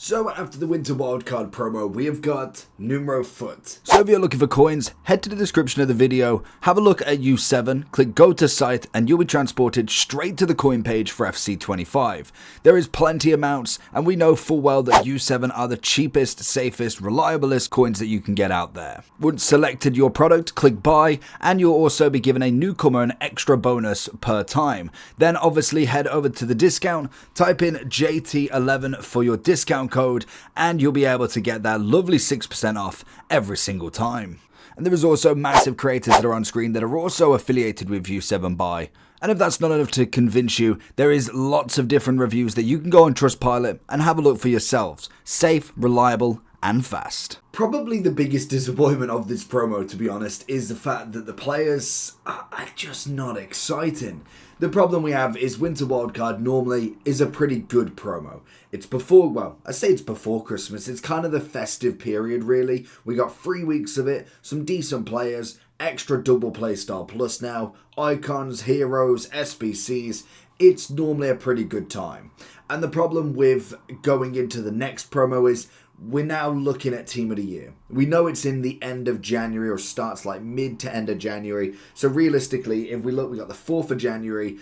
So after the winter wildcard promo, we have got NumeroFUT. So if you're looking for coins, head to the description of the video, have a look at U7, click go to site, and you'll be transported straight to the coin page for FC25. There is plenty of amounts, and we know full well that U7 are the cheapest, safest, reliablest coins that you can get out there. Once selected your product, click buy, and you'll also be given a newcomer an extra bonus per time. Then obviously head over to the discount, type in JT11 for your discount code, and you'll be able to get that lovely 6% off every single time. And there is also massive creators that are on screen that are also affiliated with U7 Buy. And if that's not enough to convince you, there is lots of different reviews that you can go on Trustpilot and have a look for yourselves. Safe, reliable, and fast. Probably the biggest disappointment of this promo, to be honest, is the fact that the players are just not exciting. The problem we have is Winter Wildcard normally is a pretty good promo. It's before, well, I say it's before Christmas. It's kind of the festive period, really. We got 3 weeks of it, some decent players, extra double playstyle plus now, icons, heroes, SBCs. It's normally a pretty good time. And the problem with going into the next promo is we're now looking at Team of the Year. We know it's in the end of January or starts like mid to end of January. So realistically, if we look, we got the 4th of January.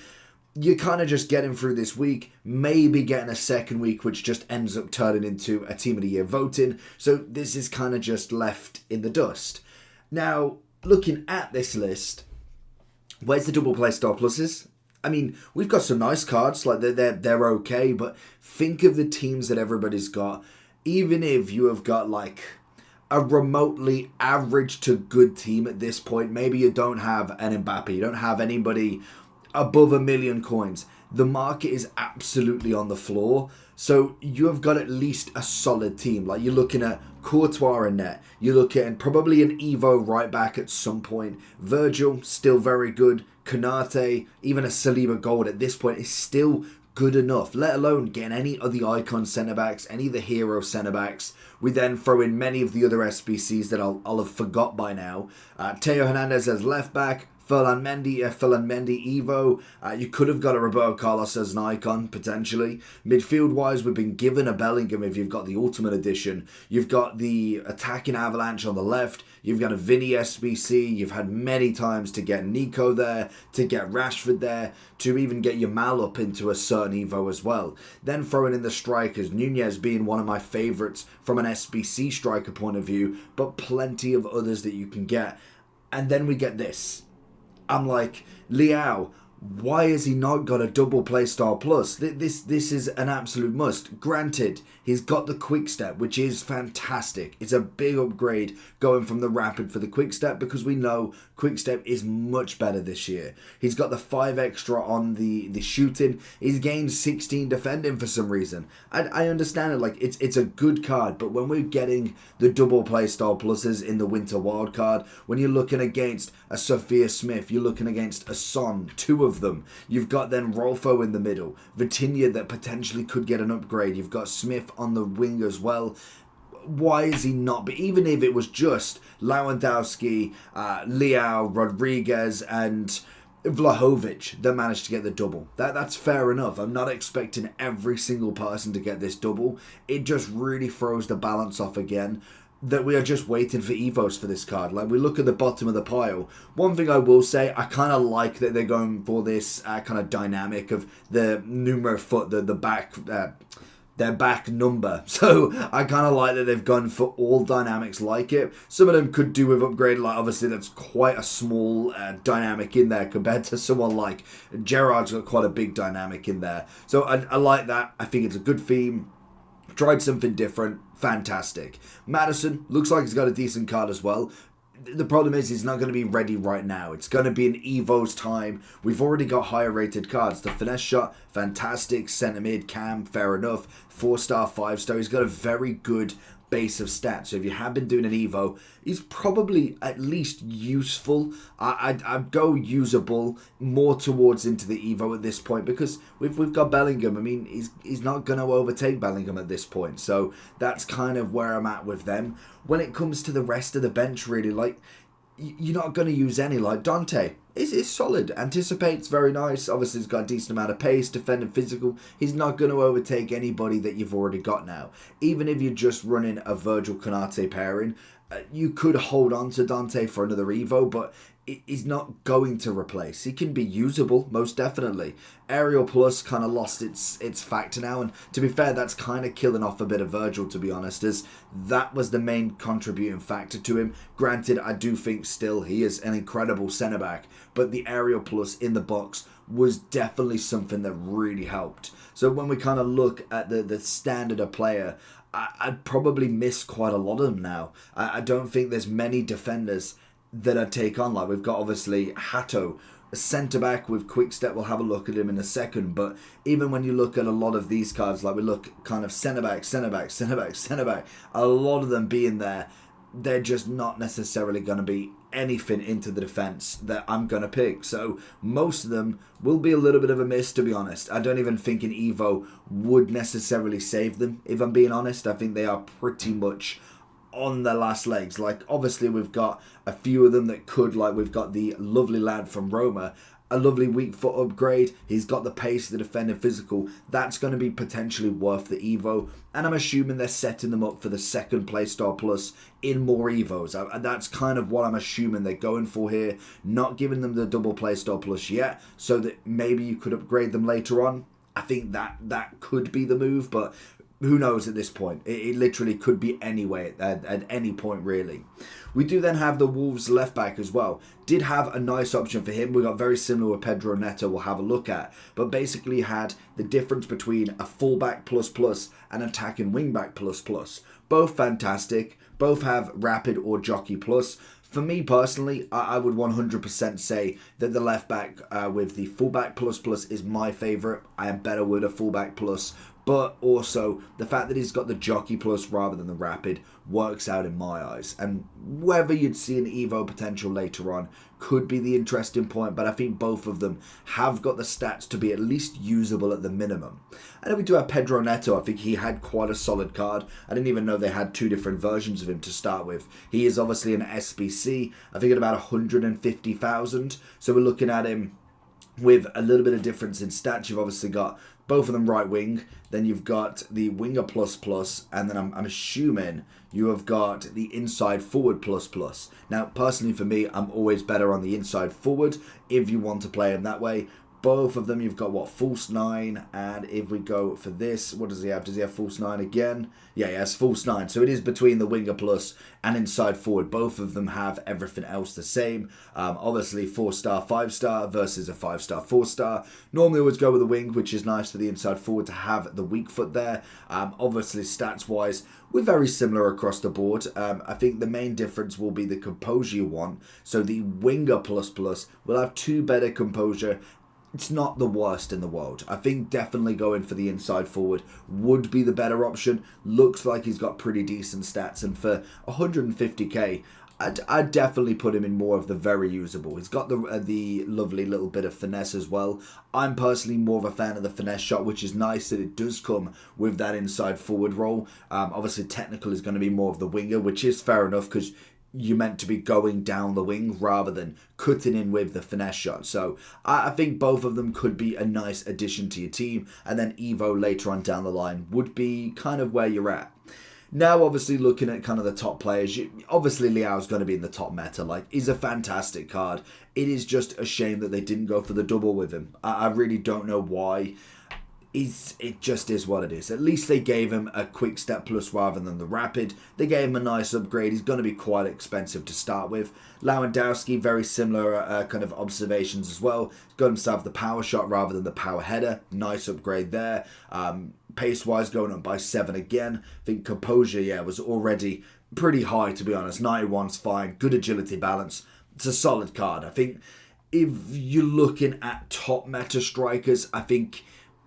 You're kind of just getting through this week, maybe getting a second week, which just ends up turning into a Team of the Year voting. So this is kind of just left in the dust. Now, looking at this list, where's the double play star pluses? I mean, we've got some nice cards, like they're okay, but think of the teams that everybody's got. Even if you have got like a remotely average to good team at this point, maybe you don't have an Mbappe, you don't have anybody above 1 million coins. The market is absolutely on the floor. So you have got at least a solid team. Like you're looking at Courtois in net. You're looking at probably an Evo right back at some point. Virgil, still very good. Konate, even a Saliba Gold at this point is still good enough, let alone getting any of the icon centre-backs, any of the hero centre-backs. We then throw in many of the other SBCs that I'll have forgot by now. Teo Hernandez as left-back, Ferland Mendy Evo. You could have got a Roberto Carlos as an icon, potentially. Midfield-wise, we've been given a Bellingham if you've got the Ultimate Edition. You've got the attacking Avalanche on the left. You've got a Vinny SBC. You've had many times to get Nico there, to get Rashford there, to even get Yamal up into a certain Evo as well. Then throwing in the strikers, Nunez being one of my favourites from an SBC striker point of view, but plenty of others that you can get. And then we get this. I'm like, Leao, why has he not got a double playstyle plus? This is an absolute must. Granted, he's got the quick step, which is fantastic. It's a big upgrade going from the rapid for the quick step because we know quick step is much better this year. He's got the 5 extra on the shooting. He's gained 16 defending for some reason. I understand it, like it's a good card, but when we're getting the double playstyle pluses in the winter wild card, when you're looking against a Sophia Smith, you're looking against a Son, 2 of them. You've got then Rolfo in the middle, Vitinha that potentially could get an upgrade. You've got Smith on the wing as well. Why is he not? But even if it was just Lewandowski, Leao, Rodriguez, and Vlahovic that managed to get the double, that's fair enough. I'm not expecting every single person to get this double. It just really throws the balance off again. That we are just waiting for Evos for this card. Like, we look at the bottom of the pile. One thing I will say, I kind of like that they're going for this kind of dynamic of the NumeroFUT, the back, their back number. So I kind of like that they've gone for all dynamics like it. Some of them could do with upgrade. Like, obviously, that's quite a small dynamic in there compared to someone like Gerrard's got quite a big dynamic in there. So I like that. I think it's a good theme. Tried something different. Fantastic. Madison looks like he's got a decent card as well. The problem is he's not going to be ready right now. It's going to be an Evo's time. We've already got higher rated cards. The finesse shot, fantastic. Centre mid, cam, fair enough. 4-star, 5-star. He's got a very good base of stats. So if you have been doing an Evo, he's probably at least useful. I'd go usable more towards into the Evo at this point because we've got Bellingham. I mean, he's not going to overtake Bellingham at this point. So that's kind of where I'm at with them. When it comes to the rest of the bench, really, like, you're not going to use any. Like Dante is solid, anticipates very nice. Obviously, he's got a decent amount of pace, defending physical. He's not going to overtake anybody that you've already got now. Even if you're just running a Virgil Konate pairing, you could hold on to Dante for another Evo, but he's not going to replace. He can be usable, most definitely. Aerial Plus kind of lost its factor now, and to be fair, that's kind of killing off a bit of Virgil, to be honest, as that was the main contributing factor to him. Granted, I do think still he is an incredible centre-back, but the Aerial Plus in the box was definitely something that really helped. So when we kind of look at the standard of player, I'd probably miss quite a lot of them now. I don't think there's many defenders that I'd take on. Like, we've got obviously Hato, a centre-back with quick step. We'll have a look at him in a second. But even when you look at a lot of these cards, like we look kind of centre-back, centre-back, centre-back, centre-back, a lot of them being there, they're just not necessarily going to be anything into the defence that I'm going to pick. So most of them will be a little bit of a miss, to be honest. I don't even think an Evo would necessarily save them, if I'm being honest. I think they are pretty much on their last legs. Like, obviously we've got a few of them that could, like we've got the lovely lad from Roma, a lovely weak foot upgrade. He's got the pace, the defender physical. That's going to be potentially worth the Evo. And I'm assuming they're setting them up for the second Playstyle Plus in more Evos. And that's kind of what I'm assuming they're going for here. Not giving them the double Playstyle Plus yet, so that maybe you could upgrade them later on. I think that could be the move, but who knows at this point? It literally could be anyway at any point, really. We do then have the Wolves left back as well. Did have a nice option for him. We got very similar with Pedro Neto, we'll have a look at. But basically had the difference between a fullback plus plus and attacking wingback plus plus. Both fantastic. Both have rapid or jockey plus. For me personally, I would 100% say that the left back with the fullback plus plus is my favourite. I am better with a fullback plus. But also, the fact that he's got the jockey plus rather than the rapid works out in my eyes. And whether you'd see an Evo potential later on could be the interesting point. But I think both of them have got the stats to be at least usable at the minimum. And then we do have Pedro Neto. I think he had quite a solid card. I didn't even know they had two different versions of him to start with. He is obviously an SBC. I think at about 150,000. So we're looking at him with a little bit of difference in stats. You've obviously got both of them right wing, then you've got the winger plus plus, and then I'm assuming you have got the inside forward plus plus. Now, personally for me, I'm always better on the inside forward if you want to play him that way. Both of them, you've got, what, false 9, and if we go for this, what does he have? Does he have false 9 again? Yeah, he has false 9, so it is between the winger plus and inside forward. Both of them have everything else the same. Obviously, 4-star, 5-star versus a 5-star, 4-star. Normally, I always go with the wing, which is nice for the inside forward to have the weak foot there. Obviously, stats-wise, we're very similar across the board. I think the main difference will be the composure you want. So the winger plus plus will have 2 better composure. It's not the worst in the world. I think definitely going for the inside forward would be the better option. Looks like he's got pretty decent stats, and for 150k, I'd definitely put him in more of the very usable. He's got the lovely little bit of finesse as well. I'm personally more of a fan of the finesse shot, which is nice that it does come with that inside forward role. Obviously, technical is going to be more of the winger, which is fair enough because you're meant to be going down the wing rather than cutting in with the finesse shot. So I think both of them could be a nice addition to your team. And then Evo later on down the line would be kind of where you're at. Now, obviously, looking at kind of the top players, obviously Leao's going to be in the top meta. Like, he's a fantastic card. It is just a shame that they didn't go for the double with him. I really don't know why. It just is what it is. At least they gave him a quick step plus rather than the rapid. They gave him a nice upgrade. He's going to be quite expensive to start with. Lewandowski, very similar kind of observations as well. He's got himself the power shot rather than the power header. Nice upgrade there. Pace-wise, going up by 7 again. I think composure, yeah, was already pretty high, to be honest. 91's fine. Good agility balance. It's a solid card. I think if you're looking at top meta strikers, I think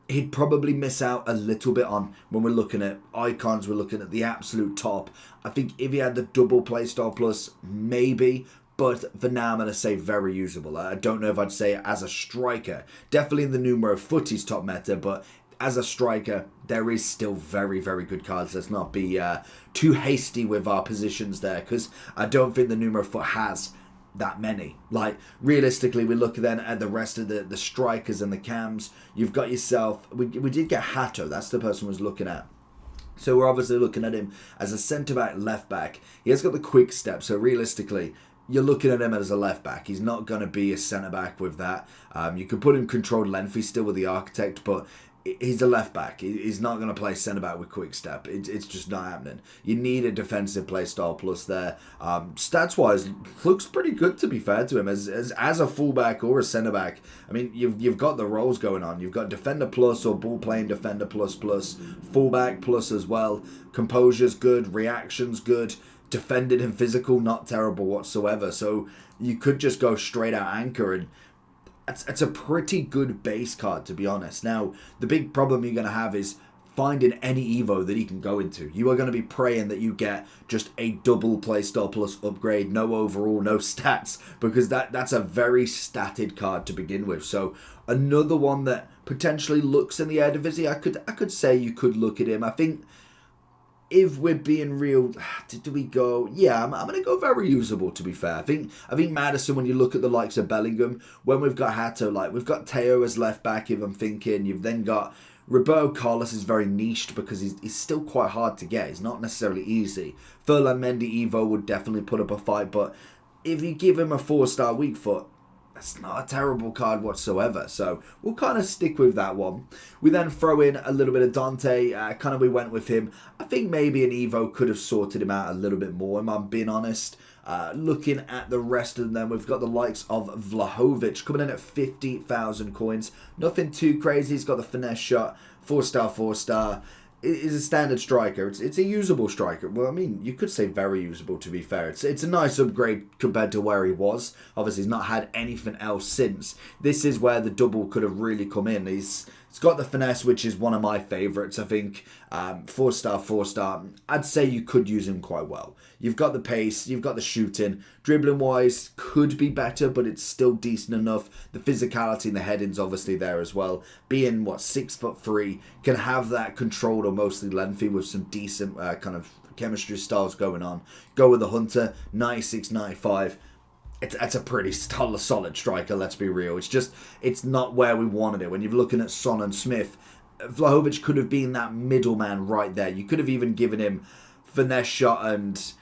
he'd probably miss out a little bit on when we're looking at icons, we're looking at the absolute top. I think if he had the double playstyle plus, maybe, but for now I'm going to say very usable. I don't know if I'd say it as a striker. Definitely in the NumeroFUT he's top meta, but as a striker, there is still very, very good cards. Let's not be too hasty with our positions there, because I don't think the NumeroFUT has that many. Like, realistically, we look then at the rest of the strikers and the cams. You've got yourself, we did get Hato, that's the person we was looking at. So we're obviously looking at him as a centre-back, left-back. He has got the quick step, so realistically, you're looking at him as a left-back. He's not going to be a centre-back with that. You could put him controlled length, he's still with the architect, but he's a left-back. He's not going to play centre-back with quick step. It's just not happening. You need a defensive play style plus there. Stats-wise, looks pretty good, to be fair to him, as a full-back or a centre-back. I mean, you've got the roles going on. You've got defender plus or ball-playing defender plus, full-back plus as well. Composure's good, reaction's good. Defended and physical, not terrible whatsoever. So you could just go straight out anchor, and it's a pretty good base card, to be honest. Now, the big problem you're going to have is finding any Evo that he can go into. You are going to be praying that you get just a double playstyle plus upgrade, no overall, no stats, because that's a very statted card to begin with. So another one that potentially looks in the Eredivisie, I could say you could look at him. I think, if we're being real, do we go? Yeah, I'm going to go very usable, to be fair. I think Maddison, when you look at the likes of Bellingham, when we've got Hato, like we've got Teo as left back, if I'm thinking, you've then got Roberto Carlos is very niched because he's still quite hard to get. He's not necessarily easy. Ferland Mendy Evo would definitely put up a fight, but if you give him a 4-star weak foot, that's not a terrible card whatsoever. So we'll kind of stick with that one. We then throw in a little bit of Dante. We went with him. I think maybe an Evo could have sorted him out a little bit more, if I'm being honest. Looking at the rest of them, we've got the likes of Vlahovic coming in at 50,000 coins. Nothing too crazy. He's got the finesse shot. 4-star, 4-star. Is a standard striker. It's a usable striker. Well, I mean, you could say very usable, to be fair. It's a nice upgrade compared to where he was. Obviously, he's not had anything else since. This is where the double could have really come in. He's got the finesse, which is one of my favourites. I think 4-star, 4-star. I'd say you could use him quite well. You've got the pace, you've got the shooting. Dribbling wise, could be better, but it's still decent enough. The physicality and the heading's obviously there as well. Being, 6'3", can have that controlled or mostly lengthy with some decent kind of chemistry styles going on. Go with the Hunter, 96, 95. It's a pretty solid striker, let's be real. It's not where we wanted it. When you're looking at Son and Smith, Vlahovic could have been that middleman right there. You could have even given him finesse shot and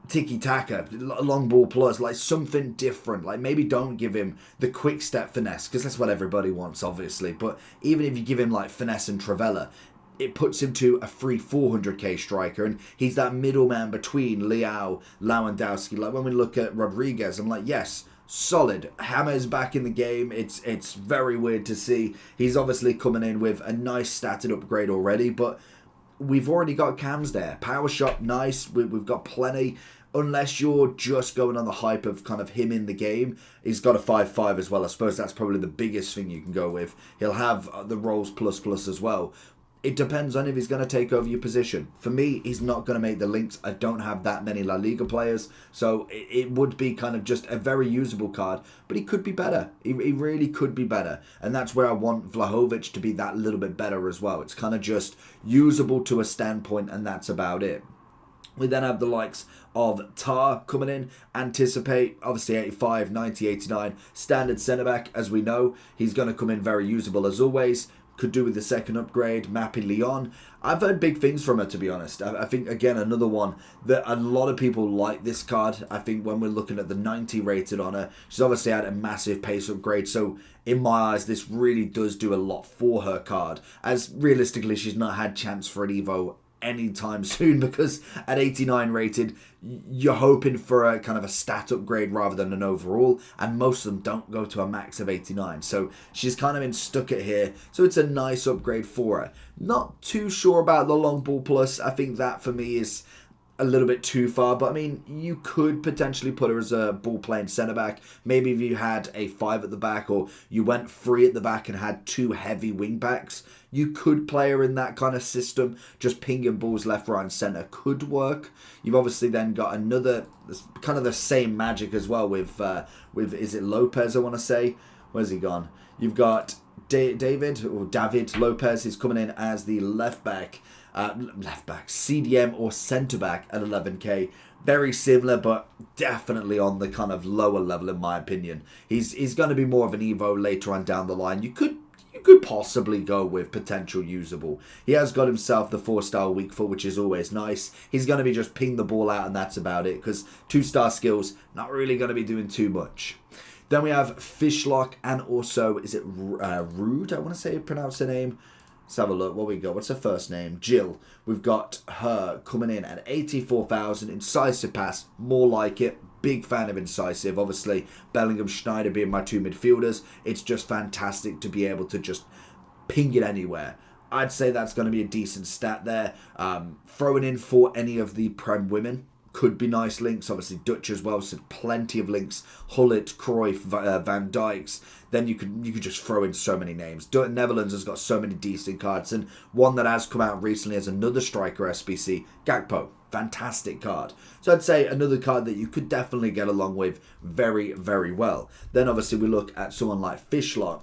tiki-taka, long ball plus, like something different. Like maybe don't give him the quick step finesse, because that's what everybody wants, obviously. But even if you give him like finesse and Travella, it puts him to a free 400k striker, and he's that middleman between Leão, Lewandowski. Like when we look at Rodriguez, I'm like, yes, solid. Hammer's back in the game. It's very weird to see. He's obviously coming in with a nice stated upgrade already, but we've already got cams there. Power shot, nice. We've got plenty. Unless you're just going on the hype of kind of him in the game, he's got a 5-5 as well. I suppose that's probably the biggest thing you can go with. He'll have the rolls plus as well. It depends on if he's going to take over your position. For me, he's not going to make the links. I don't have that many La Liga players, so it would be kind of just a very usable card, but he could be better. He really could be better, and that's where I want Vlahovic to be that little bit better as well. It's kind of just usable to a standpoint, and that's about it. We then have the likes of Tar coming in, Anticipate, obviously 85, 90, 89, standard centre-back, as we know. He's going to come in very usable as always. Could do with the second upgrade, Mappy Leon. I've heard big things from her, to be honest. I think, again, another one that a lot of people like this card. I think when we're looking at the 90 rated on her, she's obviously had a massive pace upgrade. So, in my eyes, this really does do a lot for her card. As realistically, she's not had chance for an Evo anytime soon, because at 89 rated, you're hoping for a kind of a stat upgrade rather than an overall, and most of them don't go to a max of 89, so she's kind of been stuck at here, so it's a nice upgrade for her. Not too sure about the long ball plus. I think that for me is a little bit too far, but I mean, you could potentially put her as a ball playing centre back. Maybe if you had a 5 at the back, or you went 3 at the back and had 2 heavy wing backs, you could play her in that kind of system. Just pinging balls left, right and centre could work. You've obviously then got another kind of the same magic as well with is it Lopez, I want to say. Where's he gone? You've got David Lopez is coming in as the left back. left back, CDM or centre back at 11k. Very similar, but definitely on the kind of lower level in my opinion. He's going to be more of an Evo later on down the line. You could possibly go with potential usable. He has got himself the 4-star weak foot, which is always nice. He's going to be just ping the ball out and that's about it, because 2-star skills, not really going to be doing too much. Then we have Fishlock and also, is it Rude? I want to say pronounce her name. Let's have a look. What we got? What's her first name? Jill. We've got her coming in at 84,000. Incisive pass. More like it. Big fan of incisive. Obviously, Bellingham, Schneider being my 2 midfielders. It's just fantastic to be able to just ping it anywhere. I'd say that's going to be a decent stat there. Throwing in for any of the Prem women could be nice links. Obviously, Dutch as well, so plenty of links. Hullet, Cruyff, Van Dijks. Then you could just throw in so many names. Netherlands has got so many decent cards, and one that has come out recently as another striker SBC, Gakpo. Fantastic card. So I'd say another card that you could definitely get along with very, very well. Then obviously we look at someone like Fishlock.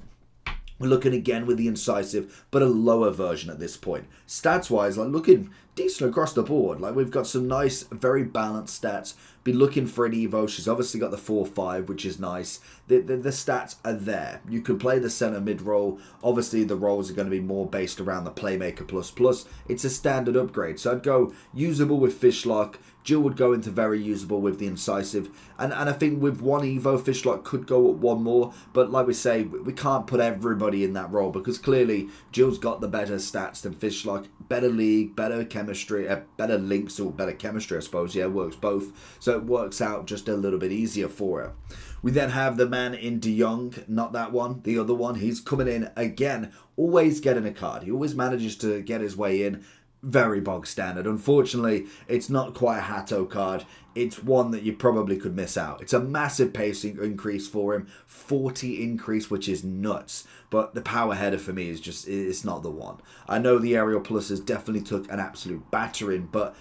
We're looking again with the incisive, but a lower version at this point. Stats-wise, like looking decent across the board. Like we've got some nice, very balanced stats. Be looking for an Evo. She's obviously got the 4-5, which is nice. The stats are there. You could play the centre mid role. Obviously, the roles are going to be more based around the Playmaker plus. It's a standard upgrade. So I'd go usable with Fishlock. Jill would go into very usable with the incisive. And I think with one Evo, Fishlock could go up one more. But like we say, we can't put everybody in that role, because clearly Jill's got the better stats than Fishlock. Better league, better chemistry, better links, or better chemistry, I suppose. Yeah, it works both. So it works out just a little bit easier for her. We then have the man in De Jong, not that one, the other one. He's coming in again, always getting a card. He always manages to get his way in. Very bog standard. Unfortunately, it's not quite a Hato card. It's one that you probably could miss out. It's a massive pacing increase for him. 40 increase, which is nuts. But the power header for me is just, it's not the one. I know the aerial pluses definitely took an absolute battering, but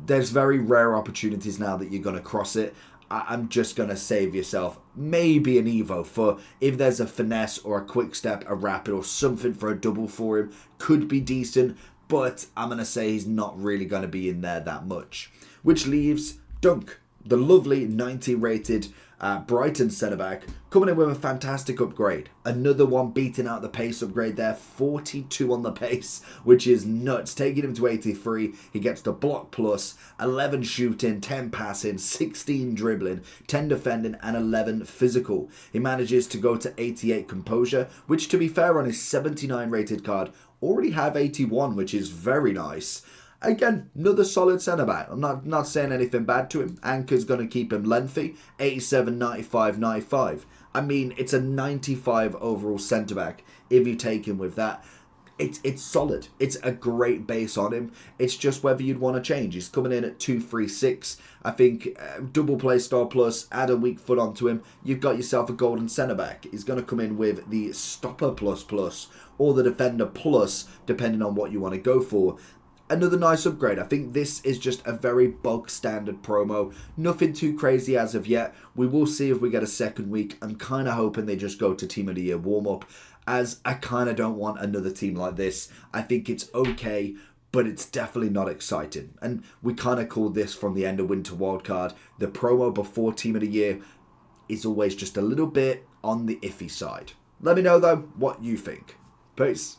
there's very rare opportunities now that you're going to cross it. I'm just going to save yourself maybe an Evo for if there's a finesse or a quick step, a rapid or something for a double for him. Could be decent, but I'm going to say he's not really going to be in there that much. Which leaves Dunk, the lovely 90 rated Brighton centre-back, coming in with a fantastic upgrade. Another one beating out the pace upgrade there. 42 on the pace, which is nuts. Taking him to 83. He gets the block plus, 11 shooting, 10 passing, 16 dribbling, 10 defending, and 11 physical. He manages to go to 88 composure, which to be fair on his 79 rated card, already have 81, which is very nice. Again, another solid centre-back. I'm not saying anything bad to him. Anchor's going to keep him lengthy. 87, 95, 95. I mean, it's a 95 overall centre-back if you take him with that. It's solid. It's a great base on him. It's just whether you'd want to change. He's coming in at 236. I think double play star plus, add a weak foot onto him. You've got yourself a golden centre-back. He's going to come in with the stopper plus or the defender plus, depending on what you want to go for. Another nice upgrade. I think this is just a very bog standard promo. Nothing too crazy as of yet. We will see if we get a second week. I'm kind of hoping they just go to Team of the Year warm-up, as I kind of don't want another team like this. I think it's okay, but it's definitely not exciting. And we kind of called this from the end of Winter Wildcard. The promo before Team of the Year is always just a little bit on the iffy side. Let me know, though, what you think. Peace.